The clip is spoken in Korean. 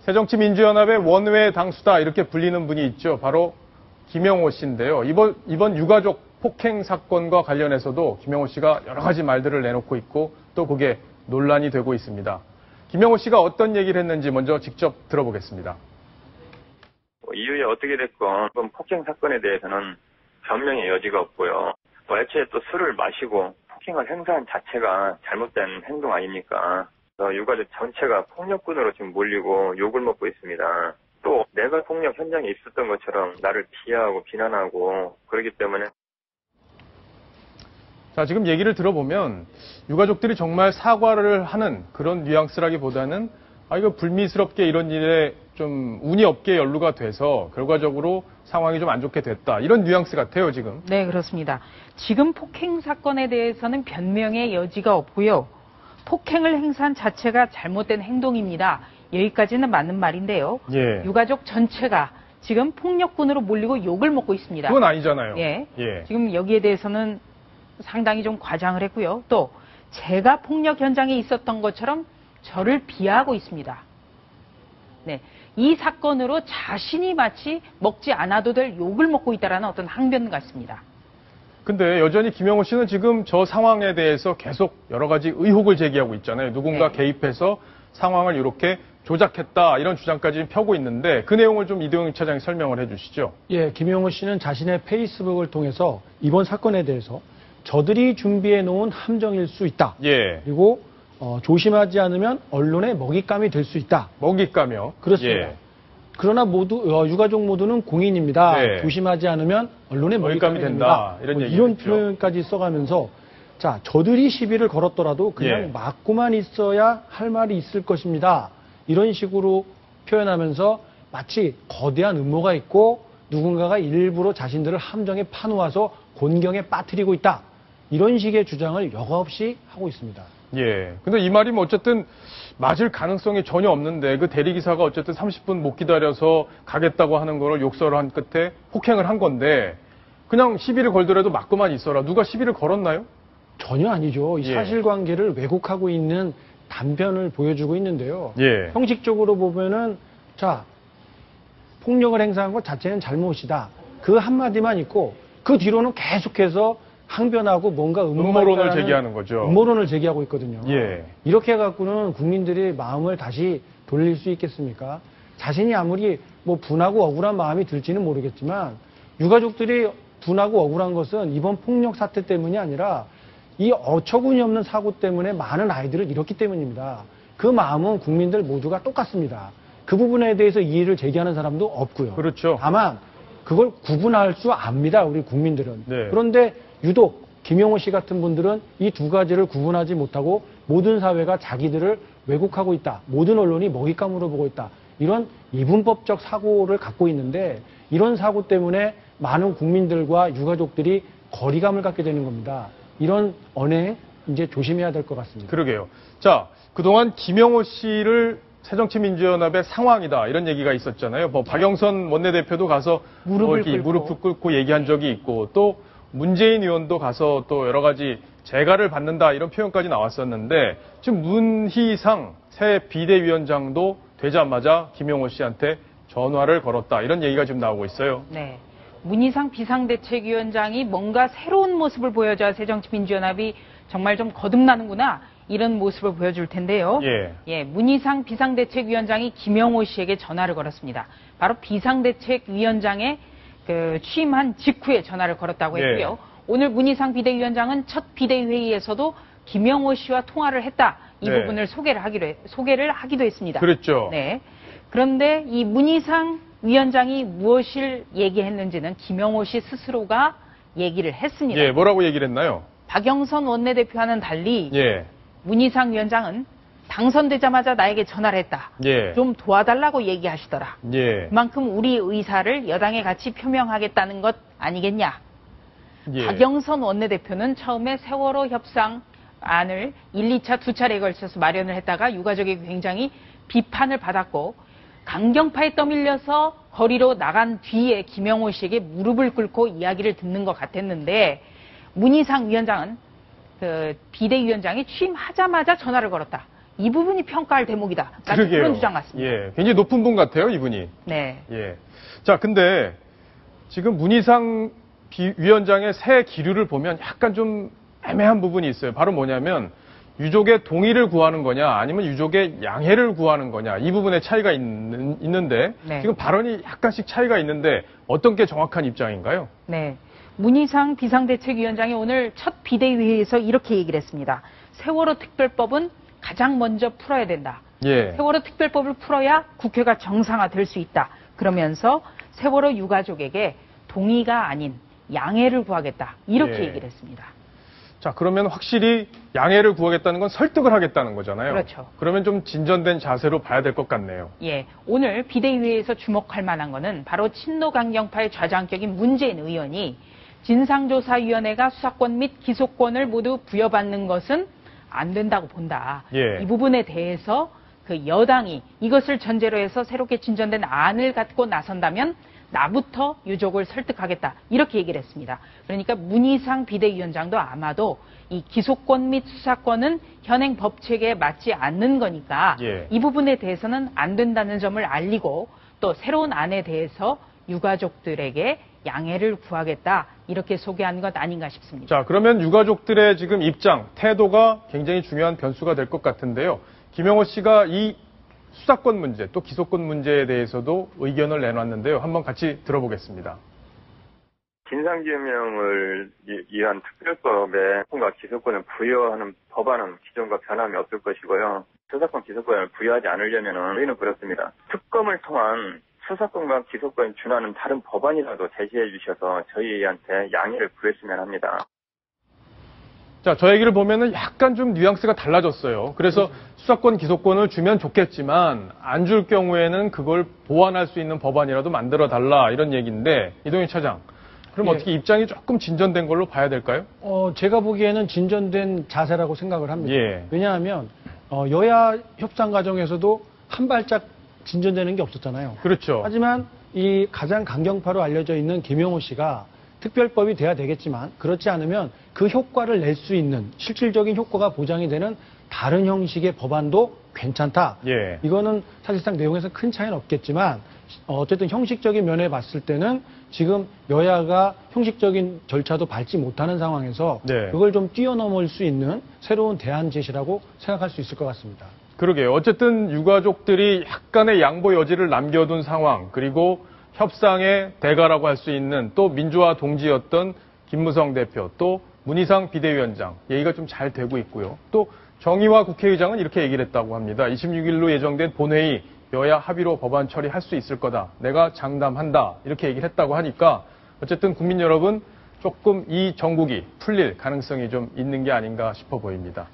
새정치민주연합의 원외 당수다 이렇게 불리는 분이 있죠. 바로 김영호 씨인데요. 이번 유가족 폭행 사건과 관련해서도 김영호 씨가 여러 가지 말들을 내놓고 있고 또 그게 논란이 되고 있습니다. 김영호 씨가 어떤 얘기를 했는지 먼저 직접 들어보겠습니다. 이후에 어떻게 됐건 이번 폭행 사건에 대해서는 변명의 여지가 없고요. 애초에 또 술을 마시고 폭행을 행사한 자체가 잘못된 행동 아닙니까? 유가족 전체가 폭력군으로 지금 몰리고 욕을 먹고 있습니다. 또 내가 폭력 현장에 있었던 것처럼 나를 비하하고 비난하고 그러기 때문에 자, 지금 얘기를 들어보면 유가족들이 정말 사과를 하는 그런 뉘앙스라기보다는 이거 불미스럽게 이런 일에 좀 운이 없게 연루가 돼서 결과적으로 상황이 좀 안 좋게 됐다. 이런 뉘앙스 같아요, 지금. 네, 그렇습니다. 지금 폭행 사건에 대해서는 변명의 여지가 없고요. 폭행을 행사한 자체가 잘못된 행동입니다. 여기까지는 맞는 말인데요. 예. 유가족 전체가 지금 폭력군으로 몰리고 욕을 먹고 있습니다. 그건 아니잖아요. 예. 예. 지금 여기에 대해서는 상당히 좀 과장을 했고요. 또 제가 폭력 현장에 있었던 것처럼 저를 비하하고 있습니다. 네. 이 사건으로 자신이 마치 먹지 않아도 될 욕을 먹고 있다는 어떤 항변 같습니다. 근데 여전히 김영호 씨는 지금 저 상황에 대해서 계속 여러 가지 의혹을 제기하고 있잖아요. 누군가 네. 개입해서 상황을 이렇게 조작했다 이런 주장까지 펴고 있는데 그 내용을 좀 이동영 차장이 설명을 해 주시죠. 예, 김영호 씨는 자신의 페이스북을 통해서 이번 사건에 대해서 저들이 준비해 놓은 함정일 수 있다. 예. 그리고 조심하지 않으면 언론의 먹잇감이 될 수 있다. 먹잇감이요? 그렇습니다. 예. 그러나 모두 유가족 모두는 공인입니다. 네. 조심하지 않으면 언론의 먹잇감이 된다. 이런 표현까지 써가면서 자, 저들이 시비를 걸었더라도 그냥 예. 맞고만 있어야 할 말이 있을 것입니다. 이런 식으로 표현하면서 마치 거대한 음모가 있고 누군가가 일부러 자신들을 함정에 파놓아서 곤경에 빠뜨리고 있다. 이런 식의 주장을 여과 없이 하고 있습니다. 예. 근데 이 말이 뭐 어쨌든 맞을 가능성이 전혀 없는데 그 대리기사가 어쨌든 30분 못 기다려서 가겠다고 하는 거를 욕설을 한 끝에 폭행을 한 건데 그냥 시비를 걸더라도 맞고만 있어라. 누가 시비를 걸었나요? 전혀 아니죠. 이 예. 사실관계를 왜곡하고 있는 단편을 보여주고 있는데요. 예. 형식적으로 보면은 자, 폭력을 행사한 것 자체는 잘못이다. 그 한마디만 있고 그 뒤로는 계속해서 항변하고 뭔가 음모론을 제기하는 거죠. 음모론을 제기하고 있거든요. 예. 이렇게 해갖고는 국민들이 마음을 다시 돌릴 수 있겠습니까? 자신이 아무리 뭐 분하고 억울한 마음이 들지는 모르겠지만 유가족들이 분하고 억울한 것은 이번 폭력 사태 때문이 아니라 이 어처구니 없는 사고 때문에 많은 아이들을 잃었기 때문입니다. 그 마음은 국민들 모두가 똑같습니다. 그 부분에 대해서 이의를 제기하는 사람도 없고요. 그렇죠. 다만 그걸 구분할 줄 압니다. 우리 국민들은. 네. 그런데 유독 김영호 씨 같은 분들은 이 두 가지를 구분하지 못하고 모든 사회가 자기들을 왜곡하고 있다. 모든 언론이 먹잇감으로 보고 있다. 이런 이분법적 사고를 갖고 있는데 이런 사고 때문에 많은 국민들과 유가족들이 거리감을 갖게 되는 겁니다. 이런 언행 이제 조심해야 될 것 같습니다. 그러게요. 자, 그동안 김영호 씨를 새정치민주연합의 상황이다 이런 얘기가 있었잖아요. 뭐 박영선 원내대표도 가서 무릎을 꿇고 얘기한 적이 있고 또 문재인 의원도 가서 또 여러 가지 재가를 받는다 이런 표현까지 나왔었는데 지금 문희상 새 비대위원장도 되자마자 김영호 씨한테 전화를 걸었다 이런 얘기가 지금 나오고 있어요. 네. 문희상 비상대책위원장이 뭔가 새로운 모습을 보여줘야 새정치민주연합이 정말 좀 거듭나는구나 이런 모습을 보여줄 텐데요. 예. 문희상 비상대책위원장이 김영호 씨에게 전화를 걸었습니다. 바로 비상대책위원장에 취임한 직후에 전화를 걸었다고 했고요. 오늘 문희상 비대위원장은 첫 비대회의에서도 김영호 씨와 통화를 했다. 이 부분을 소개를 하기도 했습니다. 그랬죠. 네. 그런데 이 문희상 위원장이 무엇을 얘기했는지는 김영호 씨 스스로가 얘기를 했습니다. 예, 뭐라고 얘기를 했나요? 박영선 원내대표와는 달리 예. 문희상 위원장은 당선되자마자 나에게 전화를 했다. 예. 좀 도와달라고 얘기하시더라. 예. 그만큼 우리 의사를 여당에 같이 표명하겠다는 것 아니겠냐. 예. 박영선 원내대표는 처음에 세월호 협상안을 1, 2차 두 차례에 걸쳐서 마련을 했다가 유가족에게 굉장히 비판을 받았고 강경파에 떠밀려서 거리로 나간 뒤에 김영호 씨에게 무릎을 꿇고 이야기를 듣는 것 같았는데 문희상 위원장은 비대위원장이 취임하자마자 전화를 걸었다. 이 부분이 평가할 대목이다. 그러게요. 그런 주장 같습니다. 예, 굉장히 높은 분 같아요, 이분이. 네. 예. 자, 근데 지금 문희상 위원장의 새 기류를 보면 약간 좀 애매한 부분이 있어요. 바로 뭐냐면 유족의 동의를 구하는 거냐 아니면 유족의 양해를 구하는 거냐 이 부분에 차이가 있는데 네. 지금 발언이 약간씩 차이가 있는데 어떤 게 정확한 입장인가요? 네. 문희상 비상대책위원장이 오늘 첫 비대위회에서 이렇게 얘기를 했습니다. 세월호 특별법은 가장 먼저 풀어야 된다. 예. 세월호 특별법을 풀어야 국회가 정상화될 수 있다. 그러면서 세월호 유가족에게 동의가 아닌 양해를 구하겠다. 이렇게 예. 얘기를 했습니다. 자, 그러면 확실히 양해를 구하겠다는 건 설득을 하겠다는 거잖아요. 그렇죠. 그러면 좀 진전된 자세로 봐야 될 것 같네요. 예, 오늘 비대위회에서 주목할 만한 거는 바로 친노 강경파의 좌장격인 문재인 의원이 진상조사위원회가 수사권 및 기소권을 모두 부여받는 것은 안 된다고 본다. 예. 이 부분에 대해서 그 여당이 이것을 전제로 해서 새롭게 진전된 안을 갖고 나선다면 나부터 유족을 설득하겠다. 이렇게 얘기를 했습니다. 그러니까 문희상 비대위원장도 아마도 이 기소권 및 수사권은 현행 법 체계에 맞지 않는 거니까 예. 이 부분에 대해서는 안 된다는 점을 알리고 또 새로운 안에 대해서 유가족들에게 양해를 구하겠다. 이렇게 소개한 것 아닌가 싶습니다. 자, 그러면 유가족들의 지금 입장, 태도가 굉장히 중요한 변수가 될 것 같은데요. 김영호 씨가 이 수사권 문제, 또 기소권 문제에 대해서도 의견을 내놨는데요. 한번 같이 들어보겠습니다. 진상규명을 위한 특별법에 수사권과 기소권을 부여하는 법안은 기존과 변함이 없을 것이고요. 수사권, 기소권을 부여하지 않으려면 저희는 그렇습니다. 특검을 통한 수사권과 기소권에 준하는 다른 법안이라도 제시해 주셔서 저희한테 양해를 구했으면 합니다. 자, 저 얘기를 보면은 약간 좀 뉘앙스가 달라졌어요. 그래서 수사권, 기소권을 주면 좋겠지만 안 줄 경우에는 그걸 보완할 수 있는 법안이라도 만들어 달라 이런 얘기인데 이동희 차장, 그럼 예. 어떻게 입장이 조금 진전된 걸로 봐야 될까요? 제가 보기에는 진전된 자세라고 생각을 합니다. 예. 왜냐하면 여야 협상 과정에서도 한 발짝 진전되는 게 없었잖아요. 그렇죠. 하지만 이 가장 강경파로 알려져 있는 김영호 씨가 특별법이 돼야 되겠지만 그렇지 않으면 그 효과를 낼 수 있는 실질적인 효과가 보장이 되는 다른 형식의 법안도 괜찮다. 예. 이거는 사실상 내용에서 큰 차이는 없겠지만 어쨌든 형식적인 면에 봤을 때는 지금 여야가 형식적인 절차도 밟지 못하는 상황에서 네. 그걸 좀 뛰어넘을 수 있는 새로운 대안 제시라고 생각할 수 있을 것 같습니다. 그러게요. 어쨌든 유가족들이 약간의 양보 여지를 남겨둔 상황, 그리고 협상의 대가라고 할 수 있는 또 민주화 동지였던 김무성 대표, 또 문희상 비대위원장 얘기가 좀 잘 되고 있고요. 또 정의화 국회의장은 이렇게 얘기를 했다고 합니다. 26일로 예정된 본회의 여야 합의로 법안 처리할 수 있을 거다. 내가 장담한다. 이렇게 얘기를 했다고 하니까 어쨌든 국민 여러분 조금 이 정국이 풀릴 가능성이 좀 있는 게 아닌가 싶어 보입니다.